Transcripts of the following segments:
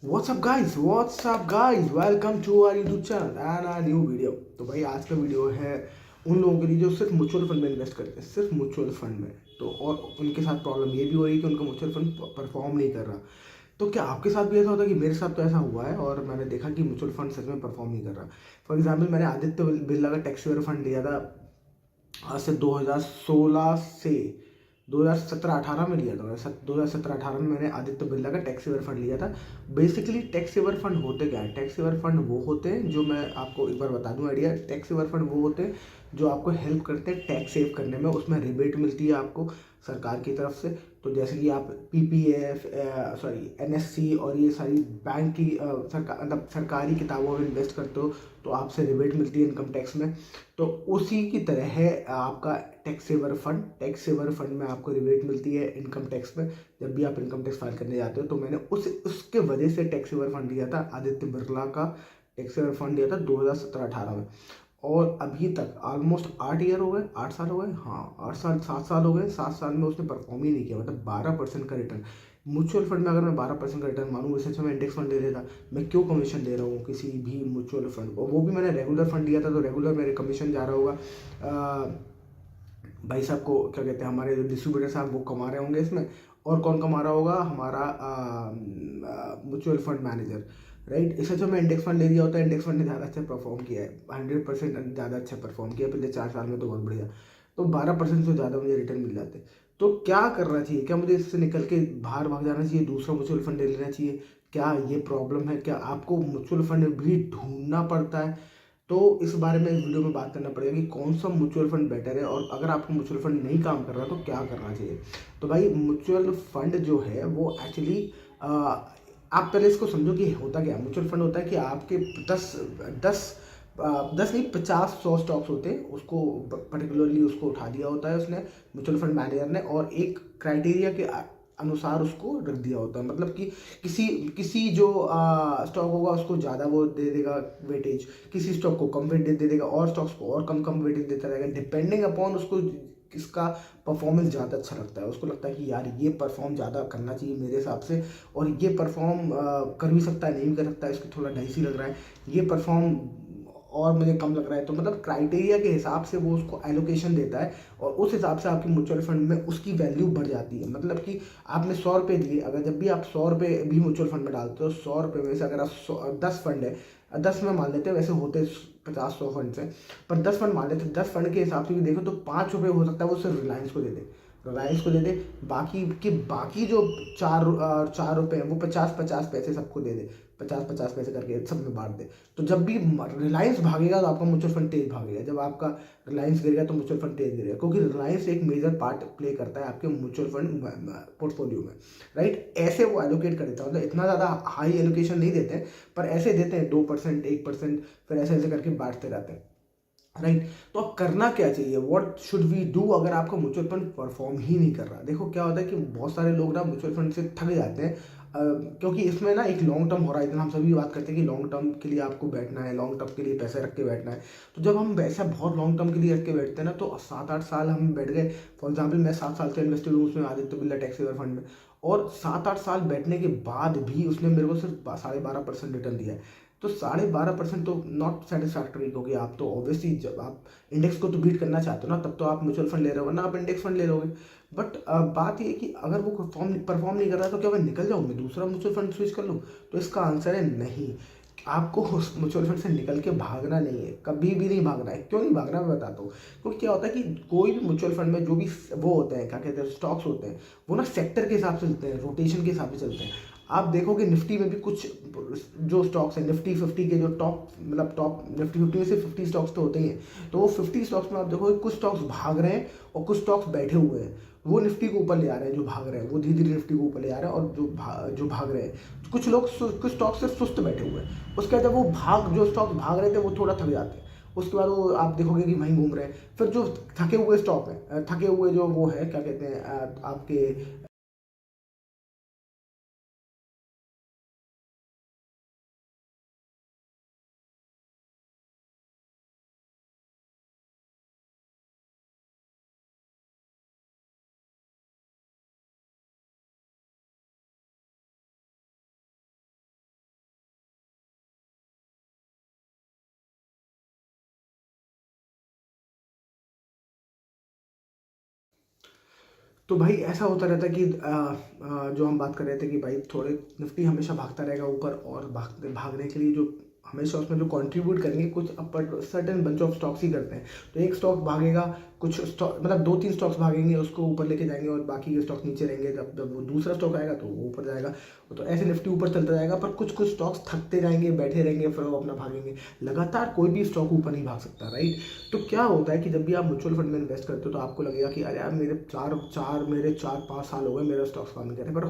What's up guys, welcome to our YouTube channel and a new video। तो भाई आज का वीडियो है उन लोगों के लिए जो सिर्फ म्यूचुअल फंड में इन्वेस्ट करते हैं, सिर्फ म्यूचुअल फंड में। तो और उनके साथ प्रॉब्लम ये भी हो रही है कि उनका म्यूचुअल फंड परफॉर्म नहीं कर रहा। तो क्या आपके साथ भी ऐसा होता है? कि मेरे साथ तो ऐसा हुआ है और मैंने देखा कि म्यूचुअल फंड सच में परफॉर्म नहीं कर रहा। फॉर एग्जाम्पल, मैंने आदित्य बिरला का टैक्स सेवर फंड लिया था आज से 2016 से 2017-18 में लिया था। 2017-18 में मैंने आदित्य बिरला का टैक्स सेवर फंड लिया था। बेसिकली टैक्स सेवर फंड होते क्या है? टैक्स सेवर फंड वो होते हैं, जो मैं आपको एक बार बता दूं आइडिया। टैक्स सेवर फंड वो होते हैं जो आपको हेल्प करते हैं टैक्स सेव करने में। उसमें रिबेट मिलती है आपको सरकार की तरफ से। तो जैसे कि आप पीपीएफ, एनएससी और ये सारी बैंक की मतलब सरकारी किताबों में इन्वेस्ट करते हो तो आपसे रिबेट मिलती है इनकम टैक्स में। तो उसी की तरह है आपका टैक्स सेवर फंड में आपको रिबेट मिलती है इनकम टैक्स में जब भी आप इनकम टैक्स फाइल करने जाते हो। तो मैंने उसके वजह से टैक्स सेवर फंड लिया था, आदित्य बिरला का टैक्स सेवर फंड लिया था 2017-18 में। और अभी तक ऑलमोस्ट 8 ईयर हो गए, 8 साल हो गए, हाँ 8 साल 7 साल हो गए। 7 साल में उसने परफॉर्म ही नहीं किया, मतलब 12% का रिटर्न। म्यूचुअल फंड में अगर मैं 12% का रिटर्न मानूँ, इससे अच्छा मैं इंडेक्स फंड ले लेता। मैं क्यों कमीशन दे रहा हूँ किसी भी म्यूचुअल फंड को? वो भी मैंने रेगुलर फंड लिया था, तो रेगुलर मेरे कमीशन जा रहा होगा भाई साहब को, क्या कहते हैं, हमारे जो डिस्ट्रीब्यूटर साहब वो कमा रहे होंगे इसमें। और कौन कमा रहा होगा? हमारा म्यूचुअल फंड मैनेजर, राइट। इससे जो मैं इंडेक्स फंड ले लिया होता है, इंडेक्स फंड ने ज़्यादा अच्छा परफॉर्म किया है, 100% ज़्यादा अच्छा परफॉर्म किया पिछले 4 साल में, तो बहुत बढ़िया। तो 12% से ज़्यादा मुझे रिटर्न मिल जाते। तो क्या करना चाहिए? क्या मुझे इससे निकल के बाहर भाग जाना चाहिए, दूसरा म्यूचुअल फंड ले लेना चाहिए? क्या ये प्रॉब्लम है? क्या आपको म्यूचुअल फंड भी ढूंढना पड़ता है? तो इस बारे में इस वीडियो में बात करना पड़ेगा कि कौन सा म्यूचुअल फंड बेटर है, और अगर आपको म्यूचुअल फंड नहीं काम कर रहा तो क्या करना चाहिए। तो भाई म्यूचुअल फंड जो है वो एक्चुअली आप पहले इसको समझो कि होता क्या है। म्यूचुअल फंड होता है कि आपके 10 नहीं 50-100 स्टॉक्स होते हैं, उसको पर्टिकुलरली उसको उठा दिया होता है उसने, म्यूचुअल फंड मैनेजर ने, और एक क्राइटेरिया के अनुसार उसको रख दिया होता है। मतलब कि किसी किसी जो स्टॉक होगा उसको ज़्यादा वो दे देगा वेटेज, किसी स्टॉक को कम वेटेज दे देगा, और स्टॉक्स को और कम कम वेटेज देता रहेगा, डिपेंडिंग अपॉन उसको किसका परफॉर्मेंस ज़्यादा अच्छा लगता है। उसको लगता है कि यार ये परफॉर्म ज़्यादा करना चाहिए मेरे हिसाब से, और ये परफॉर्म कर भी सकता है, नहीं भी कर सकता है, इसको थोड़ा डाइसी लग रहा है, ये परफॉर्म और मुझे कम लग रहा है। तो मतलब क्राइटेरिया के हिसाब से वो उसको एलोकेशन देता है, और उस हिसाब से आपकी म्यूचुअल फंड में उसकी वैल्यू बढ़ जाती है। मतलब कि आपने 100 रुपये दिए, अगर जब भी आप 100 रुपये भी म्यूचुअल फंड में डालते हो, 100 रुपये में से अगर आप 10 फंड है, 10 में मान लेते हैं, वैसे होते 50-100 फंड से, पर 10 फंड मान लेते हैं। 10 फंड के हिसाब से भी देखो तो 5 रुपये हो सकता है वो सिर्फ रिलायंस को दे दे, बाकी जो 4 रुपये हैं वो 50-50 पैसे सबको दे दे, 50-50 पैसे करके सब में बांट दे। तो जब भी रिलायंस भागेगा तो आपका म्यूचुअल फंड तेज भागेगा, जब आपका रिलायंस गिरेगा तो म्यूचुअल फंड तेज गिरेगा, क्योंकि रिलायंस एक मेजर पार्ट प्ले करता है आपके म्यूचुअल फंड पोर्टफोलियो में, राइट। ऐसे वो एलोकेट कर देता है, मतलब इतना ज़्यादा हाई एलोकेशन नहीं देते हैं, पर ऐसे देते हैं 2%, 1%, फिर ऐसे ऐसे करके बांटते रहते हैं, राइट। तो अब करना क्या चाहिए? व्हाट शुड वी डू अगर आपका म्यूचुअल फंड परफॉर्म ही नहीं कर रहा? देखो क्या होता है कि बहुत सारे लोग ना म्यूचुअल फंड से थक जाते हैं, क्योंकि इसमें ना एक लॉन्ग टर्म होराइजन, हम सभी बात करते हैं कि लॉन्ग टर्म के लिए आपको बैठना है, लॉन्ग टर्म के लिए पैसे रख के बैठना है। तो जब हम ऐसा बहुत लॉन्ग टर्म के लिए रख के बैठते हैं ना, तो 7-8 साल हम बैठ गए। फॉर एग्जाम्पल मैं 7 साल से इन्वेस्टेड हूँ उसमें, Aditya Birla tax saver fund में, और 7-8 साल बैठने के बाद भी उसने मेरे को सिर्फ 12.5% रिटर्न दिया है। तो 12.5% तो नॉट सेटिस्फैक्टरी, क्योंकि आप तो ऑब्वियसली जब आप इंडेक्स को तो बीट करना चाहते हो ना, तब तो आप म्यूचुअल फंड ले रहे हो, वरना आप इंडेक्स फंड ले लोगे। बट बात ये है कि अगर वो परफॉर्म नहीं कर रहा है तो क्या मैं निकल जाऊँ, मैं दूसरा म्यूचुअल फंड स्विच कर लूँ? तो इसका आंसर है नहीं। आपको उस म्यूचुअल फंड से निकल के भागना नहीं है, कभी भी नहीं भागना है। क्यों नहीं भागना मैं बताता हूँ। क्योंकि क्या होता है कि कोई भी म्यूचुअल फंड में जो भी वो होते हैं, क्या कहते हैं, स्टॉक्स होते हैं, वो ना सेक्टर के हिसाब से चलते हैं, रोटेशन के हिसाब से चलते हैं। आप देखोगे निफ्टी में भी कुछ जो स्टॉक्स हैं, निफ्टी 50 के जो टॉप, मतलब टॉप निफ्टी 50 में से 50 स्टॉक्स तो होते ही हैं। तो वो 50 स्टॉक्स में आप देखोगे कुछ स्टॉक्स भाग रहे हैं और कुछ स्टॉक्स बैठे हुए हैं। वो निफ्टी को ऊपर ले आ रहे हैं, जो भाग रहे हैं वो धीरे धीरे निफ्टी को ऊपर ले आ रहे हैं, और जो भाग रहे हैं कुछ लोग, कुछ स्टॉक सिर्फ सुस्त बैठे हुए हैं। उसके बाद जब वो जो स्टॉक्स भाग रहे थे वो थोड़ा थक जाते हैं, उसके बाद वो आप देखोगे कि वहीं घूम रहे हैं। फिर जो थके हुए स्टॉक हैं, थके हुए जो वो है, क्या कहते हैं, आपके तो भाई ऐसा होता रहता है कि जो हम बात कर रहे थे कि भाई थोड़े निफ्टी हमेशा भागता रहेगा ऊपर, और भागने के लिए जो हमेशा उसमें जो कंट्रीब्यूट करेंगे कुछ अपर सर्टेन बंच ऑफ स्टॉक्स ही करते हैं। तो एक स्टॉक भागेगा, कुछ स्टॉक मतलब 2-3 स्टॉक्स भागेंगे, उसको ऊपर लेके जाएंगे, और बाकी के स्टॉक नीचे रहेंगे। जब वो दूसरा स्टॉक आएगा तो वो ऊपर जाएगा। तो ऐसे निफ्टी ऊपर चलता जाएगा, पर कुछ कुछ स्टॉक्स थकते जाएंगे, बैठे रहेंगे, फिर वो अपना भागेंगे। लगातार कोई भी स्टॉक ऊपर नहीं भाग सकता, राइट। तो क्या होता है कि जब भी आप म्यूचुअल फंड में इन्वेस्ट करते हो तो आपको लगेगा कि अरे यार मेरे 4-5 साल हो गए मेरा स्टॉक्स काम नहीं कर रहे। पर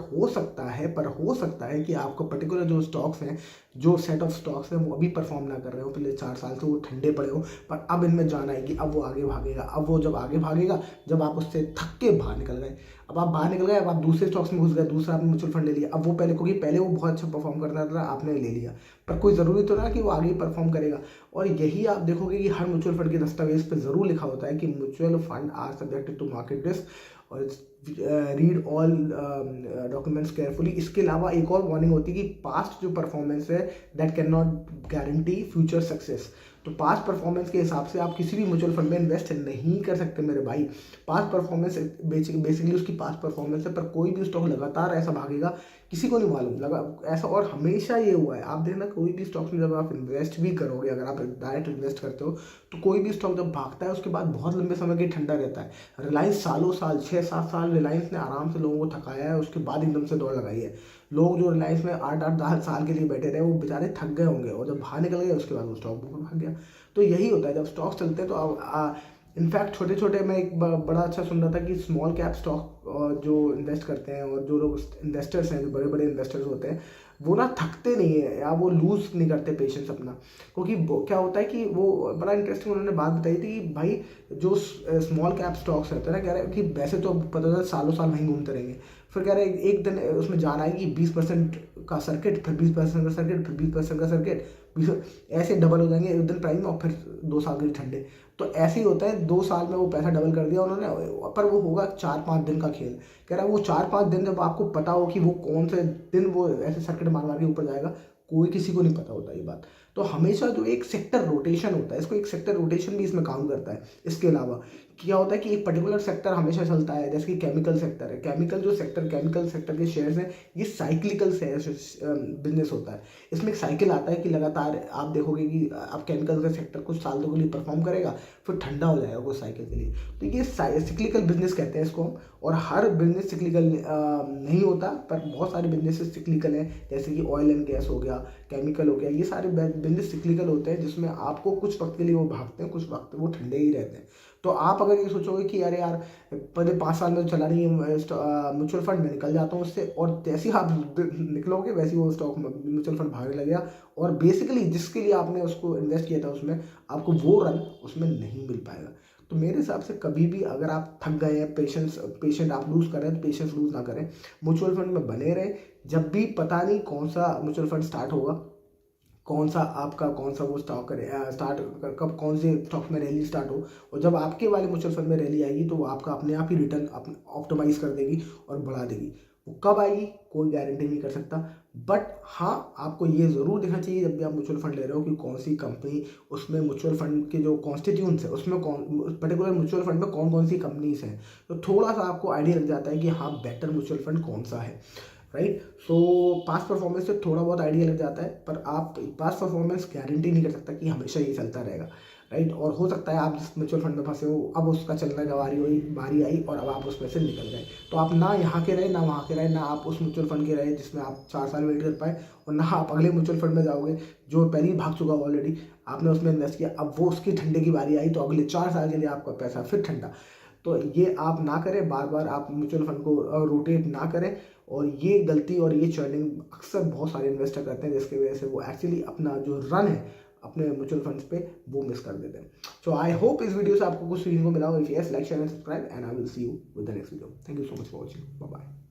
हो सकता है कि आपको पर्टिकुलर जो स्टॉक्स हैं, जो सेट ऑफ स्टॉक्स हैं, वो अभी परफॉर्म ना कर रहे हो, पिछले 4 साल से वो ठंडे पड़े हो, पर अब इनमें जान आएगी, अब वो आगे भागेगा। अब वो जब आगे भागेगा, जब आप उससे थक के बाहर निकल गए, अब आप बाहर निकल गए, अब आप दूसरे स्टॉक्स में घुस गए, दूसरा आपने म्यूचुअल फंड ले लिया। अब वो पहले, क्योंकि पहले वो बहुत अच्छा परफॉर्म करता था, आपने ले लिया, पर कोई ज़रूरी तो ना कि वो आगे परफॉर्म करेगा। और यही आप देखोगे कि हर म्यूचुअल फंड के दस्तावेज पे ज़रूर लिखा होता है कि mutual fund are subjected to market risk, और रीड ऑल डॉक्यूमेंट्स केयरफुली। इसके अलावा एक और वार्निंग होती है कि पास्ट जो परफॉर्मेंस है that can not guarantee future success. तो पास्ट परफॉर्मेंस के हिसाब से आप किसी भी म्यूचुअल फंड में इन्वेस्ट नहीं कर सकते मेरे भाई। पास्ट परफॉर्मेंस बेसिकली उसकी पास्ट परफॉर्मेंस है, पर कोई भी स्टॉक लगातार ऐसा भागेगा किसी को नहीं मालूम लगा ऐसा। और हमेशा ये हुआ है, आप देखना कोई भी स्टॉक में जब आप इन्वेस्ट भी करोगे, अगर आप डायरेक्ट इन्वेस्ट करते हो, तो कोई भी स्टॉक जब भागता है उसके बाद बहुत लंबे समय के लिए ठंडा रहता है। रिलायंस सालों साल 6-7 साल रिलायंस ने आराम से लोगों को थकाया है, उसके बाद एकदम से दौड़ लगाई है। लोग जो रिलायंस में 8-10 साल के लिए बैठे रहे, वो बेचारे थक गए होंगे, और जब बाहर निकल गए उसके बाद वो स्टॉक ऊपर भाग गया। तो यही होता है जब स्टॉक्स चलते हैं। तो इनफैक्ट छोटे छोटे, मैं एक बड़ा अच्छा सुन रहा था कि स्मॉल कैप स्टॉक जो इन्वेस्ट करते हैं, और जो लोग इन्वेस्टर्स हैं, जो बड़े बड़े इन्वेस्टर्स होते हैं, वो ना थकते नहीं है, या वो लूज नहीं करते पेशेंस अपना। क्योंकि क्या होता है कि वो बड़ा इंटरेस्टिंग उन्होंने बात बताई थी कि भाई जो स्मॉल कैप स्टॉक्स रहते हैं ना, कह रहे हैं कि वैसे तो पता चला सालों साल वहीं घूमते रहेंगे, फिर कह रहे हैं एक दिन उसमें जान आएगी 20% का सर्किट, फिर 20% का सर्किट, फिर 20% का सर्किट, ऐसे डबल हो जाएंगे एक दिन प्राइस में, और फिर 2 साल के लिए ठंडे। तो ऐसे ही होता है, 2 साल में वो पैसा डबल कर दिया उन्होंने, पर वो होगा 4-5 दिन का खेल। कह रहा है वो 4-5 दिन जब आपको पता हो कि वो कौन से दिन वो ऐसे सर्किट मार मार के ऊपर जाएगा, कोई किसी को नहीं पता होता ये बात। तो हमेशा जो एक सेक्टर रोटेशन होता है, इसको एक सेक्टर रोटेशन भी इसमें काम करता है। इसके अलावा क्या होता है कि एक पर्टिकुलर सेक्टर हमेशा चलता है, जैसे कि केमिकल सेक्टर है। केमिकल सेक्टर के शेयर्स हैं, ये साइक्लिकल बिजनेस होता है। इसमें एक साइकिल आता है कि लगातार आप देखोगे कि आप केमिकल का सेक्टर कुछ सालों के लिए परफॉर्म करेगा, फिर ठंडा हो जाएगा कुछ साइकिल के लिए। तो ये सिक्लिकल बिजनेस कहते हैं इसको हम। और हर बिजनेस सिक्लिकल नहीं होता, पर बहुत सारे बिजनेस सिक्लिकल हैं, जैसे कि ऑयल एंड गैस हो गया, केमिकल हो गया, ये सारे बिजनेस सिक्लिकल होते हैं, जिसमें आपको कुछ वक्त के लिए वो भागते हैं, कुछ वक्त वो ठंडे ही रहते हैं। तो आप अगर ये सोचोगे कि अरे यार पहले 5 साल में तो चला नहीं है म्यूचुअल फंड में, निकल जाता हूँ उससे, और जैसे ही आप निकलोगे वैसे ही वो स्टॉक म्यूचुअल फंड भागने लगेगा, और बेसिकली जिसके लिए आपने उसको इन्वेस्ट किया था उसमें आपको वो रन उसमें नहीं मिल पाएगा। तो मेरे हिसाब से कभी भी अगर आप थक गए हैं, पेशेंट आप लूज़ कर रहे हैं, तो पेशेंस लूज़ ना करें, म्यूचुअल फंड में बने रहें। जब भी पता नहीं कौन सा म्यूचुअल फंड स्टार्ट होगा, कौन सा वो स्टॉक करे स्टार्ट, कब कौन से स्टॉक में रैली स्टार्ट हो, और जब आपके वाले म्यूचुअल फंड में रैली आएगी तो वो आपका अपने आप ही रिटर्न ऑप्टिमाइज कर देगी और बढ़ा देगी। वो कब आएगी कोई गारंटी नहीं कर सकता, बट हाँ आपको ये ज़रूर देखना चाहिए जब भी आप म्यूचुअल फंड ले रहे हो कि कौन सी कंपनी, उसमें म्यूचुअल फंड के जो कॉन्स्टिट्यूंट्स है उसमें कौन पर्टिकुलर म्यूचुअल फंड में कौन कौन सी कंपनीज हैं, तो थोड़ा सा आपको आइडिया लग जाता है कि हाँ बेटर म्यूचुअल फंड कौन सा है, राइट। सो पास्ट परफॉर्मेंस से थोड़ा बहुत आइडिया लग जाता है, पर आप पास्ट परफॉर्मेंस गारंटी नहीं कर सकता कि हमेशा ये चलता रहेगा, राइट। और हो सकता है आप जिस म्यूचुअल फंड में फंसे हो, अब उसका चलने का बारी आई और अब आप उसमें से निकल गए, तो आप ना यहाँ के रहे ना वहाँ के रहे, ना आप उस म्यूचुअल फंड के रहे जिसमें आप 4 साल वेट कर पाए, और ना आप अगले म्यूचुअल फंड में जाओगे जो पहले ही भाग चुका ऑलरेडी, आपने उसमें इन्वेस्ट किया, अब वो उसकी ठंडे की बारी आई तो अगले 4 साल के लिए आपका पैसा फिर ठंडा। तो ये आप ना करें, बार बार आप म्यूचुअल फंड को रोटेट ना करें, और ये गलती और ये चर्निंग अक्सर बहुत सारे इन्वेस्टर करते हैं, जिसकी वजह से वो एक्चुअली अपना जो रन है अपने म्यूचुअल फंड्स पे वो मिस कर देते हैं। सो आई होप इस वीडियो से आपको कुछ सीखने को मिला हो। If yes, like share and subscribe, and I will see you with the next video. Thank you so much for watching, bye bye.